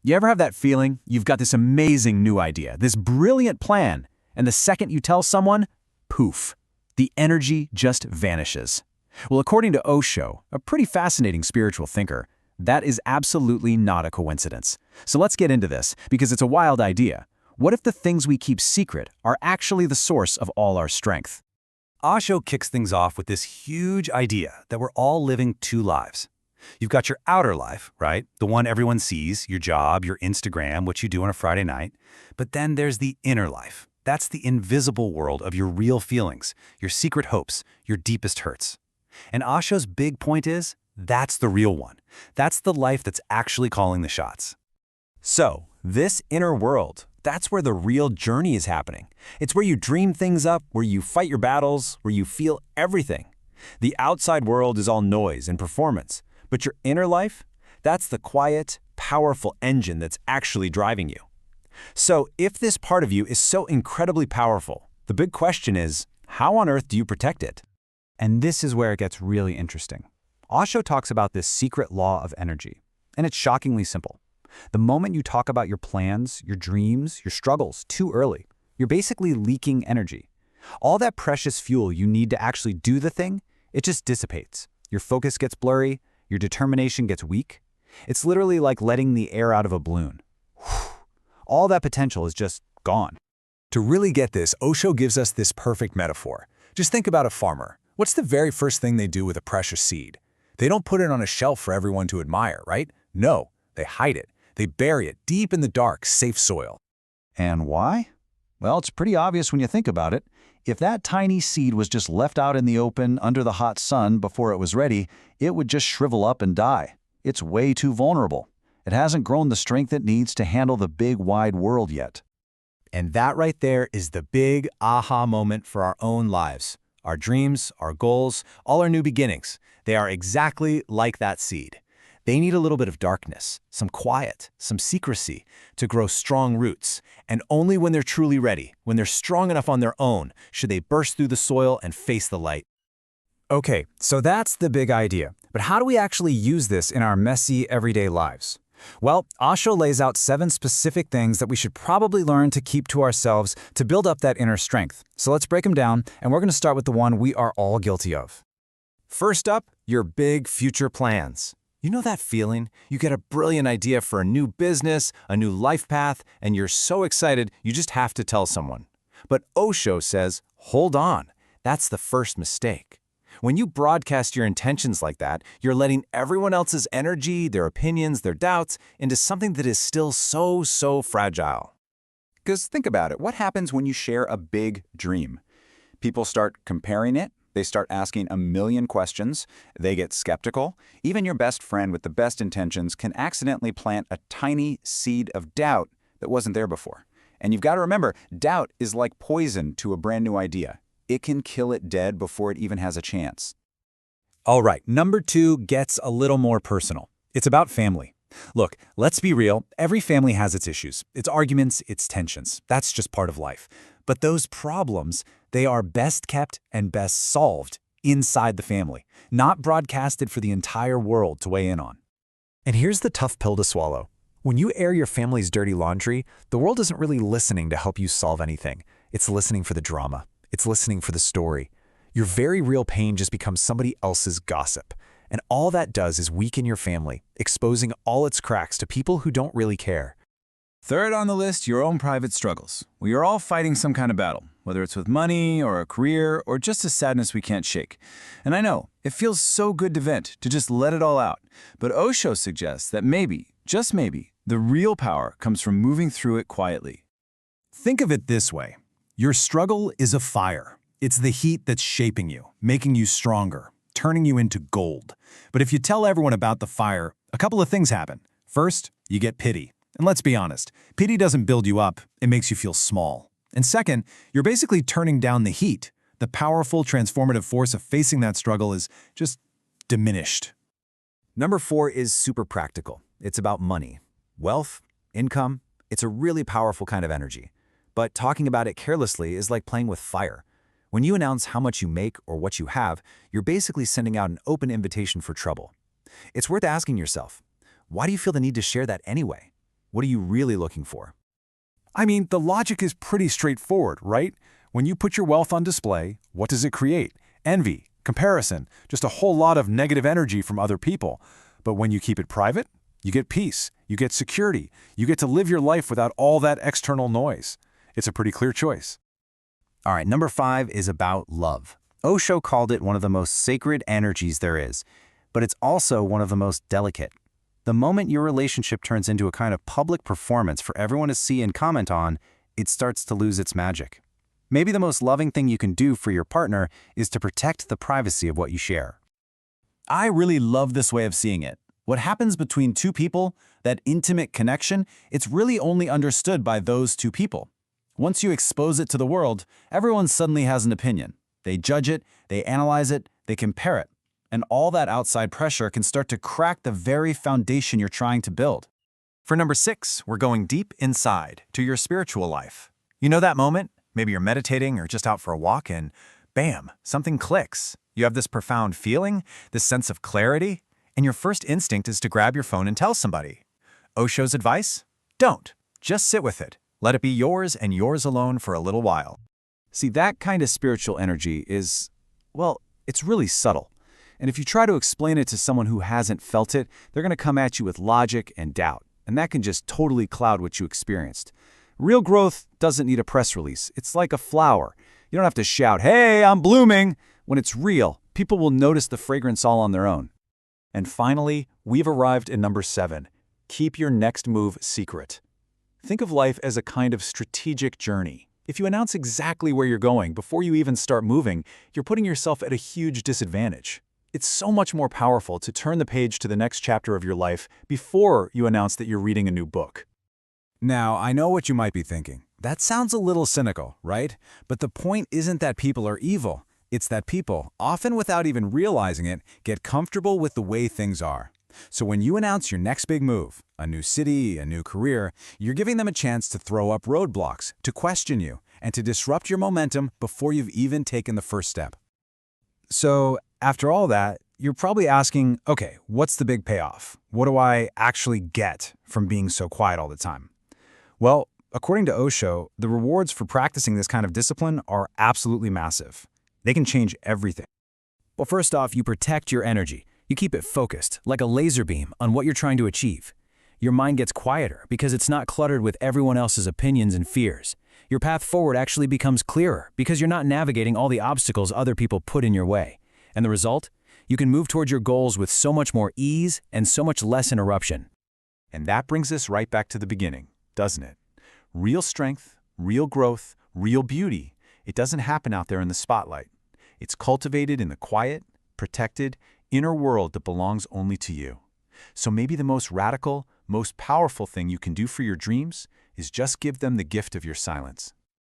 You ever have that feeling you've got this amazing new idea, this brilliant plan, and the second you tell someone, poof, the energy just vanishes? Well, according to Osho, a pretty fascinating spiritual thinker, that is absolutely not a coincidence. So let's get into this, because it's a wild idea. What if the things we keep secret are actually the source of all our strength? Osho kicks things off with this huge idea that we're all living two lives. You've got your outer life, right? The one everyone sees, your job, your Instagram, what you do on a Friday night. But then there's the inner life. That's the invisible world of your real feelings, your secret hopes, your deepest hurts. And Osho's big point is, that's the real one. That's the life that's actually calling the shots. So, this inner world, that's where the real journey is happening. It's where you dream things up, where you fight your battles, where you feel everything. The outside world is all noise and performance. But your inner life, that's the quiet, powerful engine that's actually driving you. So if this part of you is so incredibly powerful, the big question is, how on earth do you protect it? And this is where it gets really interesting. Osho talks about this secret law of energy, and it's shockingly simple. The moment you talk about your plans, your dreams, your struggles too early, you're basically leaking energy. All that precious fuel you need to actually do the thing, it just dissipates. Your focus gets blurry, your determination gets weak. It's literally like letting the air out of a balloon. All that potential is just gone. To really get this, Osho gives us this perfect metaphor. Just think about a farmer. What's the very first thing they do with a precious seed? They don't put it on a shelf for everyone to admire, right? No, they hide it. They bury it deep in the dark, safe soil. And why? Well, it's pretty obvious when you think about it. If that tiny seed was just left out in the open under the hot sun before it was ready, it would just shrivel up and die. It's way too vulnerable. It hasn't grown the strength it needs to handle the big, wide world yet. And that right there is the big aha moment for our own lives. Our dreams, our goals, all our new beginnings, they are exactly like that seed. They need a little bit of darkness, some quiet, some secrecy to grow strong roots. And only when they're truly ready, when they're strong enough on their own, should they burst through the soil and face the light. Okay, so that's the big idea. But how do we actually use this in our messy, everyday lives? Well, Osho lays out 7 specific things that we should probably learn to keep to ourselves to build up that inner strength. So let's break them down, and we're going to start with the one we are all guilty of. First up, your big future plans. You know that feeling? You get a brilliant idea for a new business, a new life path, and you're so excited you just have to tell someone. But Osho says, hold on, that's the first mistake. When you broadcast your intentions like that, you're letting everyone else's energy, their opinions, their doubts into something that is still so fragile. Because think about it, what happens when you share a big dream? People start comparing it. They start asking a million questions. They get skeptical. Even your best friend with the best intentions can accidentally plant a tiny seed of doubt that wasn't there before. And you've got to remember, doubt is like poison to a brand new idea. It can kill it dead before it even has a chance. All right, number 2 gets a little more personal. It's about family. Look, let's be real. Every family has its issues, its arguments, its tensions. That's just part of life. But those problems, they are best kept and best solved inside the family, not broadcasted for the entire world to weigh in on. And here's the tough pill to swallow. When you air your family's dirty laundry, the world isn't really listening to help you solve anything. It's listening for the drama. It's listening for the story. Your very real pain just becomes somebody else's gossip. And all that does is weaken your family, exposing all its cracks to people who don't really care. Third on the list, your own private struggles. We are all fighting some kind of battle, whether it's with money or a career or just a sadness we can't shake. And I know, it feels so good to vent, to just let it all out. But Osho suggests that maybe, just maybe, the real power comes from moving through it quietly. Think of it this way. Your struggle is a fire. It's the heat that's shaping you, making you stronger, turning you into gold. But if you tell everyone about the fire, a couple of things happen. First, you get pity. And let's be honest, pity doesn't build you up, it makes you feel small. And second, you're basically turning down the heat. The powerful, transformative force of facing that struggle is just diminished. Number 4 is super practical. It's about money. Wealth, income, it's a really powerful kind of energy. But talking about it carelessly is like playing with fire. When you announce how much you make or what you have, you're basically sending out an open invitation for trouble. It's worth asking yourself, why do you feel the need to share that anyway? What are you really looking for? I mean, the logic is pretty straightforward, right? When you put your wealth on display, what does it create? Envy, comparison, just a whole lot of negative energy from other people. But when you keep it private, you get peace, you get security, you get to live your life without all that external noise. It's a pretty clear choice. All right, number 5 is about love. Osho called it one of the most sacred energies there is, but it's also one of the most delicate. The moment your relationship turns into a kind of public performance for everyone to see and comment on, it starts to lose its magic. Maybe the most loving thing you can do for your partner is to protect the privacy of what you share. I really love this way of seeing it. What happens between two people, that intimate connection, it's really only understood by those two people. Once you expose it to the world, everyone suddenly has an opinion. They judge it, they analyze it, they compare it. And all that outside pressure can start to crack the very foundation you're trying to build. For number 6, we're going deep inside to your spiritual life. You know that moment? Maybe you're meditating or just out for a walk and bam, something clicks. You have this profound feeling, this sense of clarity, and your first instinct is to grab your phone and tell somebody. Osho's advice? Don't. Just sit with it. Let it be yours and yours alone for a little while. See, that kind of spiritual energy is, well, it's really subtle. And if you try to explain it to someone who hasn't felt it, they're going to come at you with logic and doubt, and that can just totally cloud what you experienced. Real growth doesn't need a press release. It's like a flower. You don't have to shout, "Hey, I'm blooming." When it's real, people will notice the fragrance all on their own. And finally, we've arrived at number 7. Keep your next move secret. Think of life as a kind of strategic journey. If you announce exactly where you're going before you even start moving, you're putting yourself at a huge disadvantage. It's so much more powerful to turn the page to the next chapter of your life before you announce that you're reading a new book. Now, I know what you might be thinking. That sounds a little cynical, right? But the point isn't that people are evil. It's that people, often without even realizing it, get comfortable with the way things are. So when you announce your next big move, a new city, a new career, you're giving them a chance to throw up roadblocks, to question you, and to disrupt your momentum before you've even taken the first step. So after all that, you're probably asking, okay, what's the big payoff? What do I actually get from being so quiet all the time? Well, according to Osho, the rewards for practicing this kind of discipline are absolutely massive. They can change everything. Well, first off, you protect your energy. You keep it focused, like a laser beam, on what you're trying to achieve. Your mind gets quieter because it's not cluttered with everyone else's opinions and fears. Your path forward actually becomes clearer because you're not navigating all the obstacles other people put in your way. And the result? You can move towards your goals with so much more ease and so much less interruption. And that brings us right back to the beginning, doesn't it? Real strength, real growth, real beauty. It doesn't happen out there in the spotlight. It's cultivated in the quiet, protected, inner world that belongs only to you. So maybe the most radical, most powerful thing you can do for your dreams is just give them the gift of your silence.